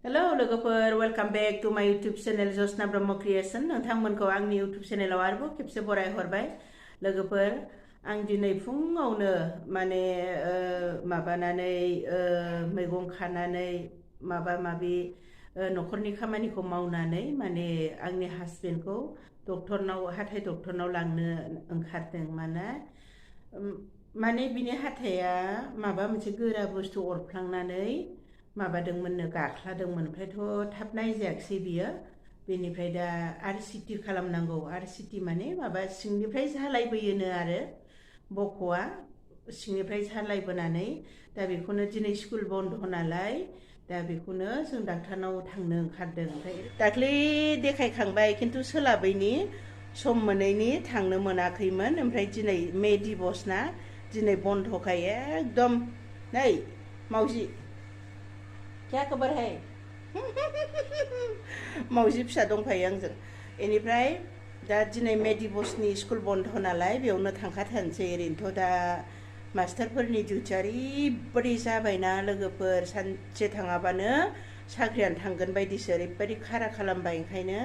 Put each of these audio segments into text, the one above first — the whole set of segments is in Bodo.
हेलो लोगोफोर वेलकाम बेक टू माय यूट्यूब चैनल जसना ब्रह्म क्रिएशन नोंथांमोनखौ आंनि यूट्यूब चैनलाव आरोबाव खेबसे बराय हरबाय लोगोफोर आं दिनै फुङावनो माने माबानानै मैगं खानानै माबा माबि नखरनि खामानिखौ मावनानै माने आंनि हासबेन्डखौ डक्टरनाव हाथाइ डक्टरनाव लांनो ओंखारदों माने बिनि हाथाया माबा मोनसे गोरा बुस्थु अरफ्लांनानै माबादोंमोननो गाख्लादोंमोन ओमफ्रायथ' थाब नायजायाखिसै बियो बेनिफ्राय दा आरसिटि खालामनांगौ आरसिटि माने माबा सिंनिफ्राय जालायबोयोनो आरो बख'आ सिंनिफ्राय जालायबोनानै दा बेखौनो दिनै स्कुल बन्द' नालाय दा बेखौनो जों डाक्टारनाव थांनो ओंखारदों ओमफ्राय दाख्लै देखायखांबाय खिन्थु सोलाबैनि सम मोनैनि थांनो मोनाखैमोन ओमफ्राय दिनै मे दिबस ना दिनै बन्द'खाय एकदम नै मावजि क्या खबर है मावजि फिसा दंफायो आंजों बेनिफ्राय दा दिनै मे दिबसनि स्कुल बन्द' नालाय बेयावनो थांखाथारनोसै ओरैनोथ' दा मास्टारफोरनि डिउटिया ओरैबायदि जाबायना लोगोफोर सानसे थाङाबानो साख्रियानो थांगोन बायदिसो ओरैबायदि खारा खालामबाय ओंखायनो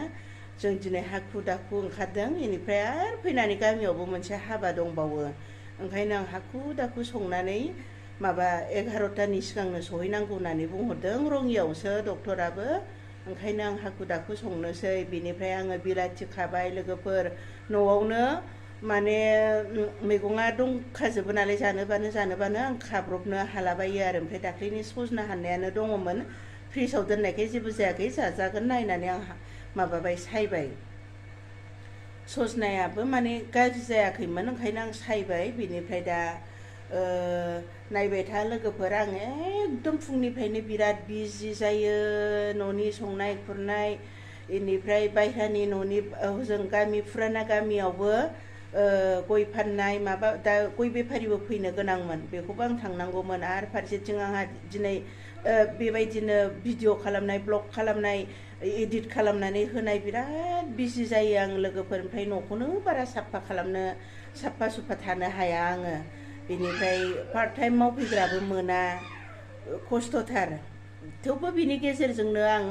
जों दिनै हाखु दाखु ओंखारदों बेनिफ्राय आरो फैनानै गामियावबो मोनसे हाबा दंबावो ओंखायनो आं हाखु दाखु संनानै माबा 11टानि सिगांनो सहैनांगौ होननानै बुंहरदों रङियावसो डक्टराबो ओंखायनो आं हाखु दाखु संनोसै बिनिफ्राय आङो बिलाथि खाबाय लोगोफोर न'आवनो माने मैगङा दंखाजोबो नालाय जानोबानो आं खाब्रबनो हालाबायो आरो ओमफ्राय दाख्लैनि सजना हाननायानो दङमोन फ्रिजाव दोननायखाय जेबो जायाखै जाजागोन नायनानै आं माबाबाय सायबाय सजनायाबो माने गाज्रि जायाखैमोन ओंखायनो आं सायबाय बिनिफ्राय दा नायबाय था लोगोफोर आं एकदम फुंनिफ्रायनो बिराद बिजि जायो न'नि संनाय खुरनाय बेनिफ्राय बायह्रानि न'नि जों गामि फुराना गामियावबो गय फाननाय माबा दा गय बेफारिबो फैनो गोनांमोन बेखौबो आं थांनांगौमोन आरो फारसेथिं आंहा दिनै बेबायदिनो भिडिअ खालामनाय ब्लग खालामनाय एडिट खालामनानै होनाय बिराद बिजि जायो आं लोगोफोर ओमफ्राय न'खौनो बारा साफा सुफा थानो हाया आङो बेनिफ्राय पार्ट टाइम मावफैग्राबो मोना खस्थ'थार थेवबो बिनि गेजेरजोंनो आं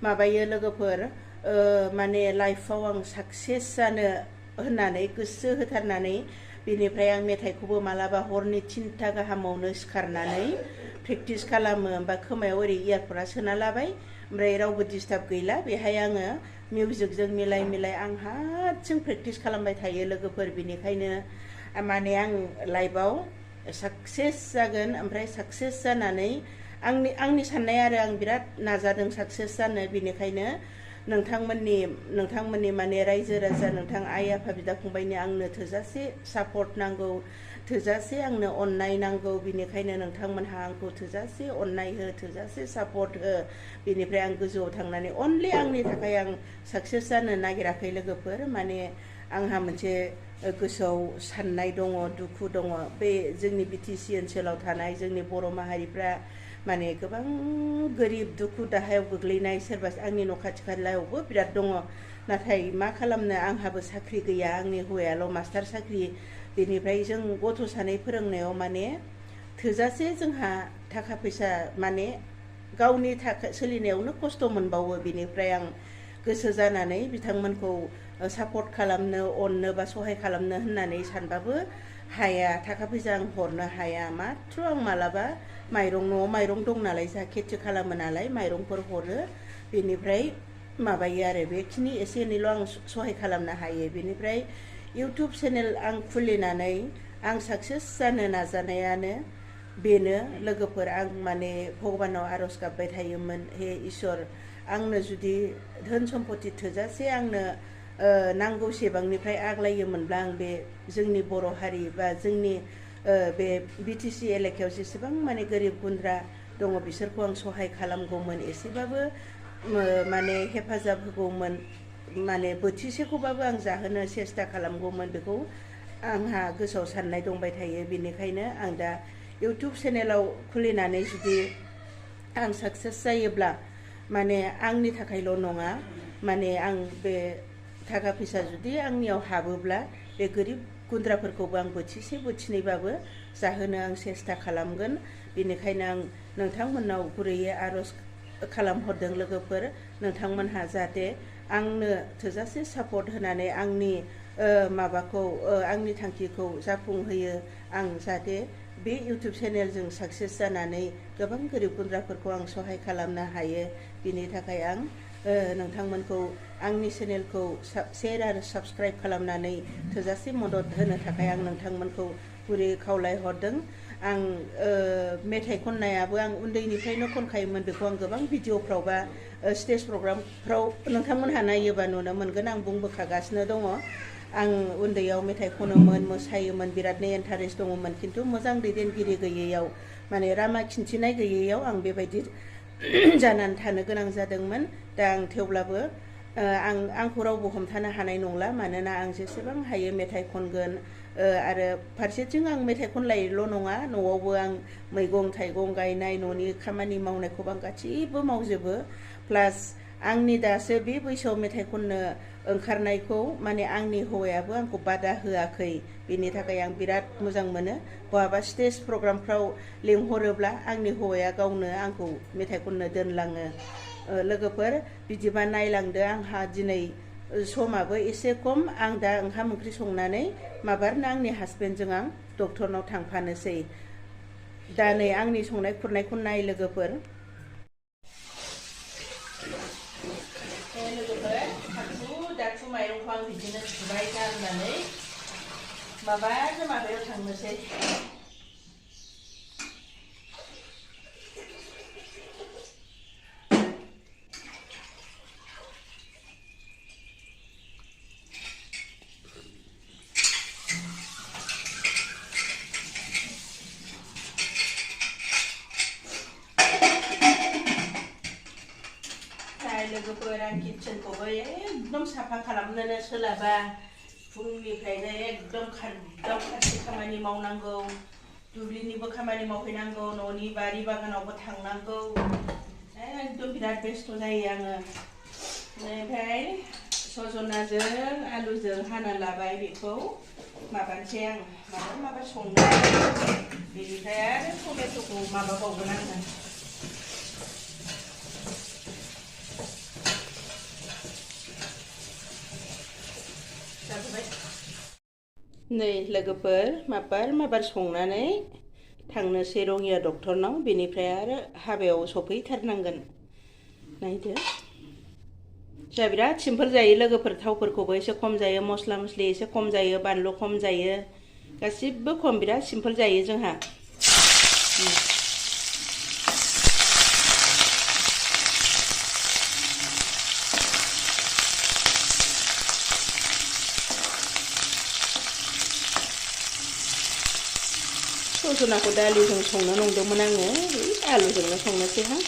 माबायो लोगोफोर माने लाइफआव आं साक्सेस जानो होननानै गोसो होथारनानै बेनिफ्राय आं मेथाइखौबो मालाबा हरनि 3टा गाहामावनो सिखारनानै प्रेक्टिस खालामो ओमफ्राय खोमायाव ओरै इयारफना सोना लाबाय ओमफ्राय रावबो डिस्टार्ब गैला बेहाय आङो मिउजिकजों मिलाय आं हारसिं प्रेक्टिस खालामबाय थायो लोगोफोर बेनिखायनो माने आं लाइफआव साक्सेस जागोन ओमफ्राय साक्सेस जानानै आंनि साननाय आरो आं बिराद नाजादों साक्सेस जानो बेनिखायनो नोंथांमोननि माने रायजो राजा नोंथां आइ आफा बिदा फंबायनि आंनो थोजासे सापर्ट नांगौ थोजासे आंनो अननाय नांगौ बेनिखायनो नोंथांमोनहा आंखौ थोजासे अननाय हो थोजासे सापर्ट हो बेनिफ्राय आं गोजौआव थांनानै अनलि आंनि थाखाय आं साक्सेस जानो नागिराखै लोगोफोर माने आंहा मोनसे गोसोआव साननाय दङ दुखु दङ बे जोंनि बिटिसि ओनसोलाव थानाय जोंनि बर' माहारिफ्रा माने गोबां गोरिब दुखु दाहायाव गोग्लैनाय सोरबा आंनि न' खाथि खालायावबो बिराद दङ नाथाय मा खालामनो आंहाबो साख्रि गैया आंनि हौवायाल' मास्टार साख्रि बेनिफ्राय जों गथ' सानै फोरोंनायाव माने थोजासे जोंहा थाखा फैसा माने गावनि सोलिनायावनो खस्थ' मोनबावो बेनिफ्राय आं गोसो जानानै बिथांमोनखौ सापर्ट खालामनो अननो बा सहाय खालामनो होननानै सानबाबो हाया थाखा फैसा आं हरनो हाया माथ्र आं मालाबा न'आव माइरं दं नालाय जा खेथि खालामो नालाय माइरंफोर हरो बेनिफ्राय माबायो आरो बेखिनि एसे एनैल' आं सहाय खालामनो हायो बेनिफ्राय इउटुब चेनेल आं खुलिनानै आं साक्सेस जानो नाजानायानो बेनो लोगोफोर आं माने भगबानाव आर'ज गाबबाय थायोमोन हे इसोर आंनो जुदि धोन सम्पति थोजासे आंनो नांगौसेबांनिफ्राय आग्लायोमोनब्ला आं बे जोंनि बर' हारि बा जोंनि बे बिटिसि एलेकायाव जेसेबां माने गोरिब गुन्द्रा दङ बिसोरखौ आं सहाय खालामगौमोन एसेबाबो माने हेफाजाब होगौमोन माने बोथिसेखौबाबो आं जाहोनो सेस्था खालामगौमोन बेखौ आंहा गोसोआव साननाय दंबाय थायो बेनिखायनो आं दा इउटुब चेनेलाव खुलिनानै जुदि आं साक्सेस जायोब्ला माने आंनि थाखायल' नङा माने आं बे थाखा फैसा जुदि आंनियाव हाबोब्ला बे गोरिब गुन्द्राफोरखौबो आं बोथिनैबाबो जाहोनो आं सेस्था खालामगोन बेनिखायनो आं नोंथांमोननाव गुरैयै आर'ज खालामहरदों लोगोफोर नोंथांमोनहा जाहाथे आंनो थोजासे सापर्ट होनानै आंनि माबाखौ आंनि थांखिखौ जाफुंहोयो आं जाहाथे बे इउटिउब चेनेलजों साक्सेस जानानै गोबां गोरिब गुन्द्राफोरखौ आं सहाय खालामनो हायो बिनि थाखाय आं नोंथांमोनखौ आंनि चेनेलखौ शेयार आरो साबस्क्राइब खालामनानै थोजासे मदद होनो थाखाय आं नोंथांमोनखौ गुरै खावलायहरदों आं मेथाइ खननायाबो आं उन्दैनिफ्रायनो खनखायोमोन बेखौ आं गोबां भिडिअफ्राव बा स्टेज प्रग्रामफ्राव नोंथांमोनहा नायोबा नुनो मोनगोन आं बुंबोखागासिनो दङ आं उन्दैयाव मेथाइ खनोमोन मोसायोमोन बिरादनो इन्टारेस्ट दङमोन खिन्थु मोजां दैदेनगिरि गैयैयाव माने लामा खिन्थिनाय गैयैयाव आं बेबायदि जानानै थानो गोनां जादोंमोन दा आं थेवब्लाबो आंखौ रावबो हमथानो हानाय नंला मानोना आं जेसेबां हायो मेथाइ खनगोन आरो फारसेथिं आं मेथाइ खनलायल' नङा न'आवबो आं मैगं थाइगं गायनाय न'नि खामानि मावनायखौबो आं गासैबो मावजोबो प्लास आंनि दासो बे बैसोआव मेथाइ खननो ओंखारनायखौ माने आंनि हौवायाबो आंखौ बादा होआखै बेनि थाखाय आं बिराद मोजां मोनो बहाबा स्टेज प्रग्रामफ्राव लिंहरोब्ला आंनि हौवाया गावनो आंखौ मेथाइ खननो दोनलाङो लोगोफोर बिदिबा नायलांदो आंहा दिनै समाबो एसे खम आं दा ओंखाम ओंख्रि संनानै माबारनो आंनि हासबेन्डजों आं डक्टरनाव थांफानोसै दा नै आंनि संनाय खुरनायखौ नाय लोगोफोर लोगोफोर हाखु दाखु माइरंखौ आं बिदिनो सुबाय गारनानै माबायाव थांनोसै लोगोफोर आं किटचेनखौबो एकदम साफा खालामनोनो सोलाबा फुंनिफ्रायनो एकदम खान्थि खामानि मावनांगौ दुब्लिनिबो खामानि मावहैनांगौ न'नि बारि बागानावबो थांनांगौ एकदम बिराद बेस्थ' जायो आङो ओमफ्राय सजनाजों आलुजों हाना लाबाय बेखौ माबानोसै आं माबा संनो बेनिफ्राय आरो टमेट'खौ माबाबावगोन आङो नै लोगोफोर माबार संनानै थांनोसै रङिया डक्टरनाव बेनिफ्राय आरो हाबायाव सफैथारनांगोन नायदो जोंहा बिराद सिम्पोल जायो लोगोफोर थावफोरखौबो एसे खम जायो मस्ला मस्लि एसे खम जायो बानलु खम जायो गासिबो खम बिराद सिम्पोल जायो जोंहा सजनाखौ दालिजों संनो नंदोंमोन आङो आलुजोंनो संनोसैहां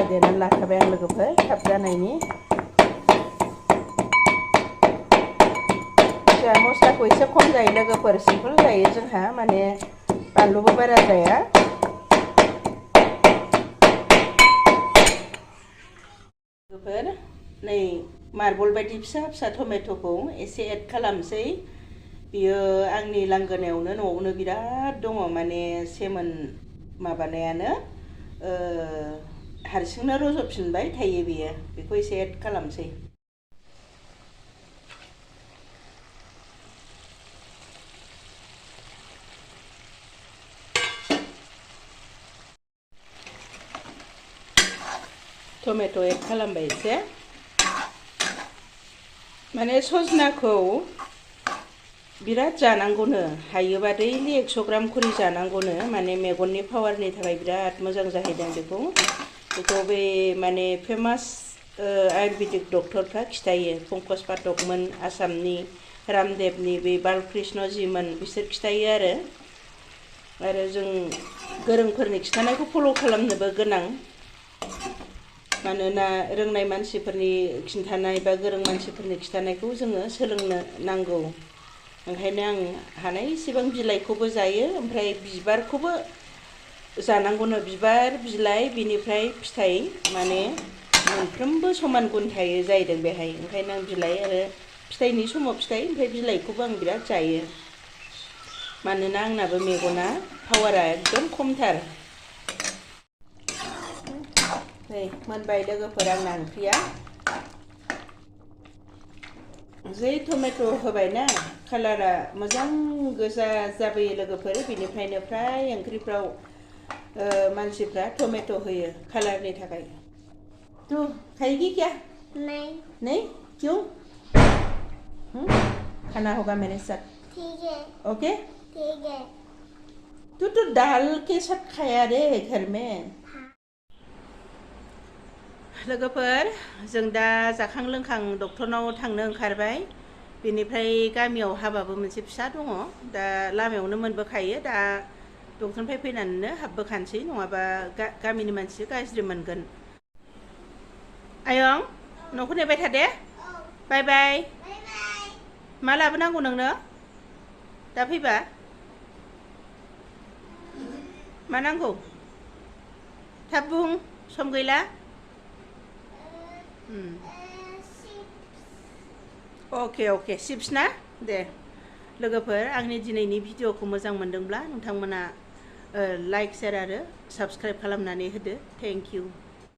देनानै लाखाबाय आं लोगोफोर थाब जानायनि जोंहा मस्लाखौ एसे खम जायो लोगोफोर सिम्पोल जायो जोंहा माने बानलुबो बारा जाया लोगोफोर नै मार्बल बायदि फिसा फिसा टमेट'खौ एसे एड खालामसै बियो आंनि लांगोनायावनो न'आवनो बिराद दङ माने सेमोन माबानायानो हारसिंनो रज'फिनबाय थायो बियो बेखौ एसे एड खालामसै टमेट' एड खालामबाय एसे माने सजनाखौ बिराद जानांगौनो हायोबा दैलि 100 ग्राम खरि जानांगौनो माने मेगननि पावारनि थाखाय बिराद मोजां जाहैदों बेखौ बे माने फेमास आयुर्वेदिक डक्टरफ्रा खिथायो पंकज पाठकमोन आसामनि रामदेवनि बे बालकृष्णजीमोन बिसोर खिथायो आरो जों गोरोंफोरनि खिथानायखौ फल' खालामनोबो गोनां मानोना रोंनाय मानसिफोरनि खिन्थानाय बा गोरों मानसिफोरनि खिथानायखौ जोङो सोलोंनो नांगौ ओंखायनो आं हानाय एसेबां बिलाइखौबो जायो ओमफ्राय बिबारखौबो जानांगौनो बिबार बिलाइ बिनिफ्राय फिथाइ माने मोनफ्रोमबो समान गुन थायो जाहैदों बेहाय ओंखायनो आं बिलाइ आरो फिथाइनि समाव फिथाइ ओमफ्राय बिलाइखौबो आं बिराद जायो मानोना आंनाबो मेगना पावारा एकदम खमथार नै मोनबाय लोगोफोर आंना ओंख्रिया जै टमेट' होबाय ना कालारा मोजां गोजा जाबोयो लोगोफोर बिनिफ्रायनो फ्राय ओंख्रिफ्राव मानसिफ्रा टमेट' होयो कालारनि थाखाय तू खाएगी क्या नहीं क्यों खाना होगा मेरे साथ ठीक है ओके ठीक है तू तो दाल के साथ खाया रे घर में लोगोफोर जों दा जाखां लोंखां डक्टरनाव थांनो ओंखारबाय बेनिफ्राय गामियाव हाबाबो मोनसे फिसा दङ दा लामायावनो मोनबोखायो दा डक्टरनिफ्राय फैनानैनो हाबबोखानोसै नङाबा गामिनि मानसि गाज्रि मोनगोन आयं न'खौ नेबाय था दे बाय बाय मा लाबोनांगौ नोंनो दा फैबा मा नांगौ थाब बुं सम गैला अके चिप्स ना दे लोगोफोर आंनि दिनैनि भिडिअखौ मोजां मोनदोंब्ला नोंथांमोना लाइक शेयार आरो साबस्क्राइब खालामनानै होदो थेंक इउ